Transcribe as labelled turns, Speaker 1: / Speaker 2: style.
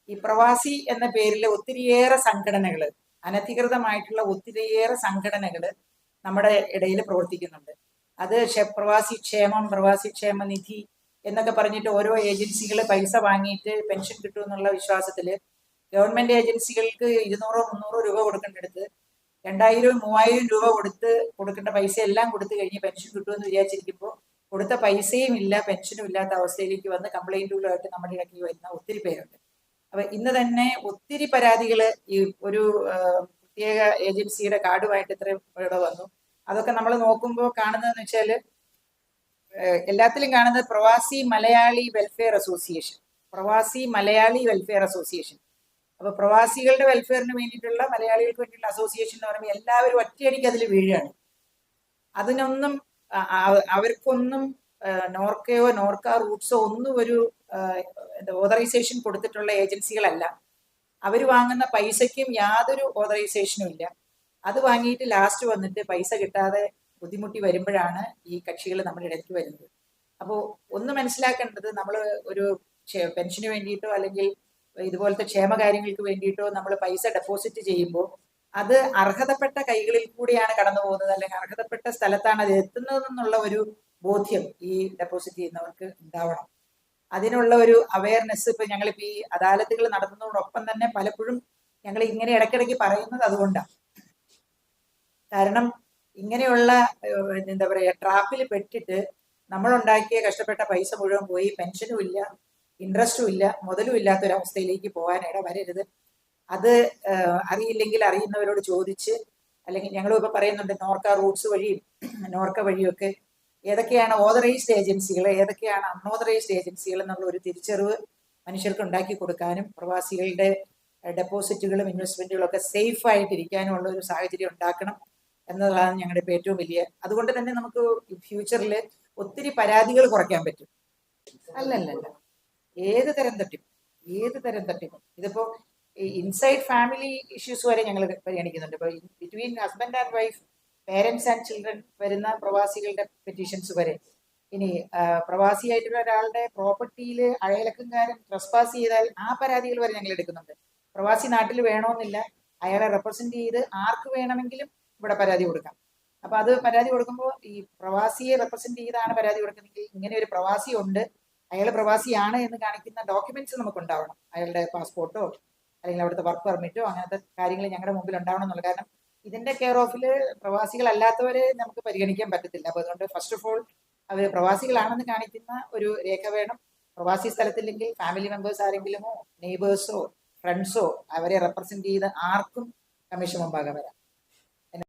Speaker 1: ഈ പ്രവാസി എന്ന പേരിൽ ഒത്തിരിയേറെ സംഘടനകൾ, അനധികൃതമായിട്ടുള്ള ഒത്തിരിയേറെ സംഘടനകൾ നമ്മുടെ ഇടയിൽ പ്രവർത്തിക്കുന്നുണ്ട്. അത് പ്രവാസി ക്ഷേമം, പ്രവാസി ക്ഷേമ നിധി എന്നൊക്കെ പറഞ്ഞിട്ട് ഓരോ ഏജൻസികൾ പൈസ വാങ്ങിയിട്ട് പെൻഷൻ കിട്ടുമെന്നുള്ള വിശ്വാസത്തിൽ ഗവൺമെന്റ് ഏജൻസികൾക്ക് 200-300 രൂപ കൊടുക്കേണ്ടടുത്ത് 2000-3000 രൂപ കൊടുക്കേണ്ട പൈസ എല്ലാം കൊടുത്തു കഴിഞ്ഞ് പെൻഷൻ കിട്ടുമെന്ന് വിചാരിച്ചിരിക്കുമ്പോൾ കൊടുത്ത പൈസയും ഇല്ല, പെൻഷനും ഇല്ലാത്ത അവസ്ഥയിലേക്ക് വന്ന് കംപ്ലൈന്റുകളുമായിട്ട് നമ്മുടെ ഇടയ്ക്ക് വരുന്ന ഒത്തിരി പേരുണ്ട്. അപ്പൊ ഇന്ന് തന്നെ ഒത്തിരി പരാതികൾ ഈ ഒരു പ്രത്യേക ഏജൻസിയുടെ കാർഡുമായിട്ട് ഇത്രയും ഇവിടെ വന്നു. അതൊക്കെ നമ്മൾ നോക്കുമ്പോൾ കാണുന്നതെന്ന് വെച്ചാൽ എല്ലാത്തിലും കാണുന്നത് പ്രവാസി മലയാളി വെൽഫെയർ അസോസിയേഷൻ, പ്രവാസി മലയാളി വെൽഫെയർ അസോസിയേഷൻ. അപ്പൊ പ്രവാസികളുടെ വെൽഫെയറിന് വേണ്ടിയിട്ടുള്ള, മലയാളികൾക്ക് വേണ്ടിയിട്ടുള്ള അസോസിയേഷൻ എന്ന് പറയുമ്പോൾ എല്ലാവരും ഒറ്റയടിക്ക് അതിൽ വീഴുകയാണ്. അതിനൊന്നും അവർക്കൊന്നും നോർക്കയോ നോർക്ക റൂട്ട്സോ ഒന്നും ഒരു ഓതറൈസേഷൻ കൊടുത്തിട്ടുള്ള ഏജൻസികളല്ല. അവർ വാങ്ങുന്ന പൈസയ്ക്കും യാതൊരു ഓതറൈസേഷനും ഇല്ല. അത് വാങ്ങിയിട്ട് ലാസ്റ്റ് വന്നിട്ട് പൈസ കിട്ടാതെ ബുദ്ധിമുട്ടി വരുമ്പോഴാണ് ഈ കക്ഷികൾ നമ്മുടെ ഇടയ്ക്ക് വരുന്നത്. അപ്പോൾ ഒന്ന് മനസ്സിലാക്കേണ്ടത്, നമ്മൾ ഒരു പെൻഷന് വേണ്ടിയിട്ടോ അല്ലെങ്കിൽ ഇതുപോലത്തെ ക്ഷേമകാര്യങ്ങൾക്ക് വേണ്ടിയിട്ടോ നമ്മൾ പൈസ ഡെപ്പോസിറ്റ് ചെയ്യുമ്പോൾ അത് അർഹതപ്പെട്ട കൈകളിൽ കൂടിയാണ് കടന്നു പോകുന്നത്, അല്ലെങ്കിൽ അർഹതപ്പെട്ട സ്ഥലത്താണ് അത് എത്തുന്നതെന്നുള്ള ഒരു ബോധ്യം ഈ ഡെപ്പോസിറ്റ് ചെയ്യുന്നവർക്ക് ഉണ്ടാവണം. അതിനുള്ള ഒരു അവയർനെസ് ഇപ്പൊ ഞങ്ങളിപ്പോ ഈ അദാലത്തുകൾ നടത്തുന്നതോടൊപ്പം തന്നെ പലപ്പോഴും ഞങ്ങൾ ഇങ്ങനെ ഇടയ്ക്കിടയ്ക്ക് പറയുന്നത് അതുകൊണ്ടാണ്. കാരണം ഇങ്ങനെയുള്ള എന്താ പറയുക, ട്രാപ്പിൽ പെട്ടിട്ട് നമ്മളുണ്ടാക്കിയ കഷ്ടപ്പെട്ട പൈസ മുഴുവൻ പോയി പെൻഷനും ഇല്ല, ഇൻട്രസ്റ്റും ഇല്ല, മുതലും ഇല്ലാത്തൊരവസ്ഥയിലേക്ക് പോകാൻ ഇട വരരുത്. അത് അറിയില്ലെങ്കിൽ അറിയുന്നവരോട് ചോദിച്ച്, അല്ലെങ്കിൽ ഞങ്ങളും ഇപ്പൊ പറയുന്നുണ്ട് നോർക്ക റൂട്ട്സ് വഴിയും നോർക്ക വഴിയൊക്കെ ഏതൊക്കെയാണ് ഓതറൈസ്ഡ് ഏജൻസികൾ, ഏതൊക്കെയാണ് അൺഓതറൈസ്ഡ് ഏജൻസികൾ എന്നുള്ള ഒരു തിരിച്ചറിവ് മനുഷ്യർക്ക് ഉണ്ടാക്കി കൊടുക്കാനും പ്രവാസികളുടെ ഡെപ്പോസിറ്റുകളും ഇൻവെസ്റ്റ്മെന്റുകളും ഒക്കെ സേഫ് ആയിട്ടിരിക്കാനും ഉള്ള ഒരു സാഹചര്യം ഉണ്ടാക്കണം എന്നതാണ് ഞങ്ങളുടെ ഇപ്പോൾ ഏറ്റവും വലിയ. അതുകൊണ്ട് തന്നെ നമുക്ക് ഫ്യൂച്ചറിൽ ഒത്തിരി പരാതികൾ കുറയ്ക്കാൻ പറ്റും. അല്ലല്ലല്ല, ഏത് തരം തട്ടിപ്പും ഇതിപ്പോ ഇൻസൈഡ് ഫാമിലി ഇഷ്യൂസ് വരെ ഞങ്ങൾ പരിഗണിക്കുന്നുണ്ട്. ഇപ്പൊ between husband and wife, parents and children വരുന്ന പ്രവാസികളുടെ പെറ്റീഷൻസ് വരെ. ഇനി പ്രവാസിയായിട്ടുള്ള ഒരാളുടെ പ്രോപ്പർട്ടിയിൽ അയലക്കംകാരൻ ട്രസ്പാസ് ചെയ്താൽ ആ പരാതികൾ വരെ ഞങ്ങൾ എടുക്കുന്നുണ്ട്. പ്രവാസി നാട്ടിൽ വേണമെന്നില്ല, അയാളെ റെപ്രസെന്റ് ചെയ്ത് ആർക്ക് വേണമെങ്കിലും ഇവിടെ പരാതി കൊടുക്കാം. അപ്പൊ അത് പരാതി കൊടുക്കുമ്പോൾ ഈ പ്രവാസിയെ റെപ്രസെന്റ് ചെയ്താണ് പരാതി കൊടുക്കുന്നെങ്കിൽ ഇങ്ങനെ ഒരു പ്രവാസി ഉണ്ട്, അയാൾ പ്രവാസിയാണ് എന്ന് കാണിക്കുന്ന ഡോക്യുമെന്റ്സ് നമുക്ക് ഉണ്ടാവണം. അയാളുടെ പാസ്പോർട്ടോ അല്ലെങ്കിൽ അവിടുത്തെ വർക്ക് പെർമിറ്റോ അങ്ങനത്തെ കാര്യങ്ങൾ ഞങ്ങളുടെ മുമ്പിൽ ഉണ്ടാവണം എന്നുള്ള. കാരണം ഇതിന്റെ കെയർ ഓഫിൽ പ്രവാസികളല്ലാത്തവരെ നമുക്ക് പരിഗണിക്കാൻ പറ്റത്തില്ല. അപ്പൊ അതുകൊണ്ട് ഫസ്റ്റ് ഓഫ് ഓൾ അവർ പ്രവാസികളാണെന്ന് കാണിക്കുന്ന ഒരു രേഖ വേണം. പ്രവാസി സ്ഥലത്തില്ലെങ്കിൽ ഫാമിലി മെമ്പേഴ്സ് ആരെങ്കിലുമോ നെയ്ബേഴ്സോ ഫ്രണ്ട്സോ അവരെ റെപ്രസെന്റ് ചെയ്ത് ആർക്കും കമ്മീഷൻ മുമ്പാകെ വരാം.